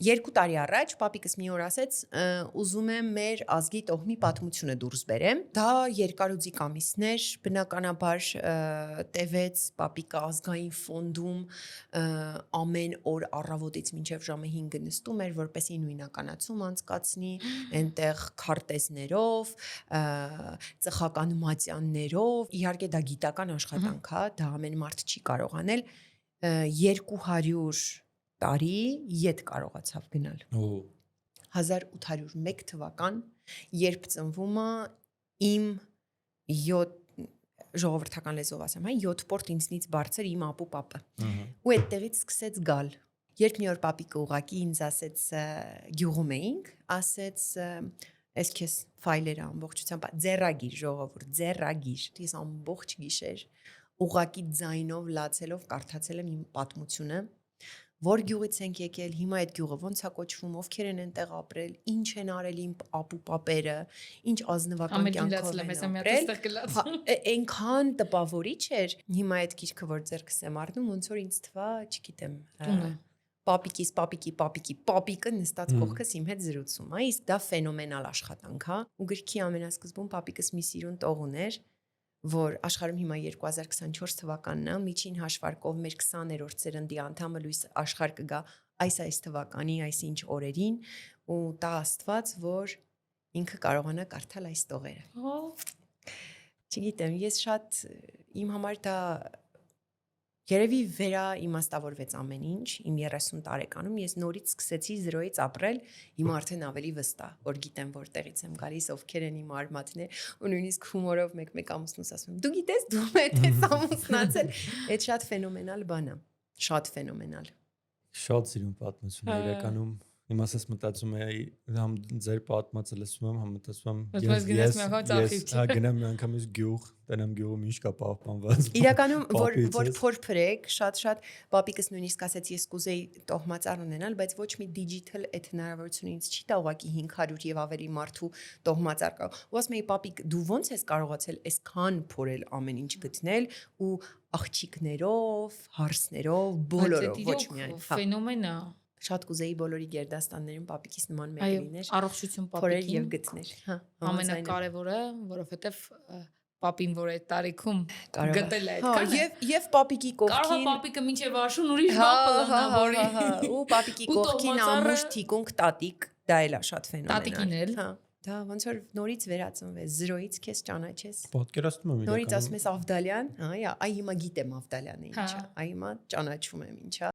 2 տարի առաջ պապիկս մի օր ասեց, ուզում եմ մեր ազգի տոհմի պատմությունը դուրս բերեմ։ Դա երկարուձիգ ամիսներ, բնականաբար տևեց պապիկը ազգային ֆոնդում ամեն օր առավոտից մինչև ժամը 5-ը նստում էր, որպեսզի նույնականացում անցկացնի, այնտեղ քարտեզներով, ծխական մատյաններով, իհարկե դա գիտական աշխատանք է, դա ամեն մարդ չի կարող անել, 200 տարի ետ կարողացավ գնալ։ 1801 թվական, երբ ծնվում է իմ 7 ժողովրդական լեզվով ասեմ, 7 պորտ ինձնից բարձր իմ ապու պապը։ Ու այդտեղից սկսեց գալ։ Երբ մի օր պապիկը ուղակի ինձ ասեց գյուղում էինք, ասեց ես քեզ ֆայլերը ամբողջությամբ ձեռագիր ժողովուրդ, ձեռագիր։ Ես ամբողջ գիշեր ուղակի ձայնով լացելով կարդացել եմ իմ պատմությունը, որ գյուղից ենք եկել, հիմա այդ գյուղը ոնց է կոչվում, ովքեր են այնտեղ ապրել, ինչ են արել իմ ապու պապերը, ինչ ազնվական կյանքով են ապրել։ Այնքան տպավորիչ էր։ Հիմա այդ գիրքը որ ձեռքս եմ առնում, ոնց որ ինձ թվա, չգիտեմ, պապիկը նստած կողքս իմ հետ զրուցում է, իսկ դա ֆենոմենալ աշխատանք է։ Ու գրքի ամենասկզբում պապիկս մի սիրուն տող ուներ, որ աշխարհում հիմա 2024 թվականն է, միջին հաշվարկով մեր 20-րդ սերնդի անդամը լույս աշխարհ կգա այս թվականի, այսինչ օրերին, ու տա Աստված, որ ինքը կարողանա կարդալ այս տողերը։ Չգիտեմ, ես շատ իմ համար դա երևի վերաիմաստավորվեց ամեն ինչ, իմ 30 տարեկանում ես նորից սկսեցի 0-ից ապրել, հիմա արդեն ավելի վստահ, որ գիտեմ որտեղից եմ գալիս, ովքեր են իմ արմատներ, ու նույնիսկ հումորով մեկ ամուսնուս ասում եմ, դու գիտես, դու ես ամուսնացել, այդ շատ ֆենոմենալ բան է, շատ ֆենոմենալ։ Շատ սիրուն պատմություն է իրականում։ Հիմա ասես մտածում եմ, համ ձեր պատմածը լսում եմ, համ մտածում եմ, ես գնամ մի անգամ գյուղ, տենամ գյուղում ինչ կա պահպանված։ Իրականում որ փորփրեք, շատ պապիկս նույնիսկ ասեց, ես կուզեի տոհմածառ ունենալ, բայց ոչ մի դիջիթալ այդ հնարավորությունը ինձ չի տա ուղղակի 500 եւ ավելի մարդու տոհմածառ կա։ Ու ասում էի, պապիկ, դու ո՞նց ես կարողացել այսքան փորել ամեն ինչ գտնել ու աղջիկներով, հարսներով, բոլորով, ոչ միայն։ Ֆենոմեն է։ Շատ կուզեի բոլորի գերդաստաններում պապիկիս նման մեկը լիներ։ Առողջություն փորել եւ գտներ։ Ամենակարևորը, որովհետեւ պապին, որ այդ տարիքում գտել է այդքան։ Եվ պապիկի կողքին կարող է պապիկը մինչև աշուն ուրիշ բան պլանա, որի ու պապիկի կողքին ամուր թիկունք տատիկ, դա էլ է շատ ֆենոմենալ։ Տատիկին էլ։ Դա ոնց որ նորից վերածնվեց, 0-ից քեզ ճանաչես։ Պատկերացնում եմ իրականում։ Նորից ասում ես Ավդալյան, այ հիմա գիտեմ Ավդալյանը ինչ է, այ հիմա ճանաչում եմ ինչ է։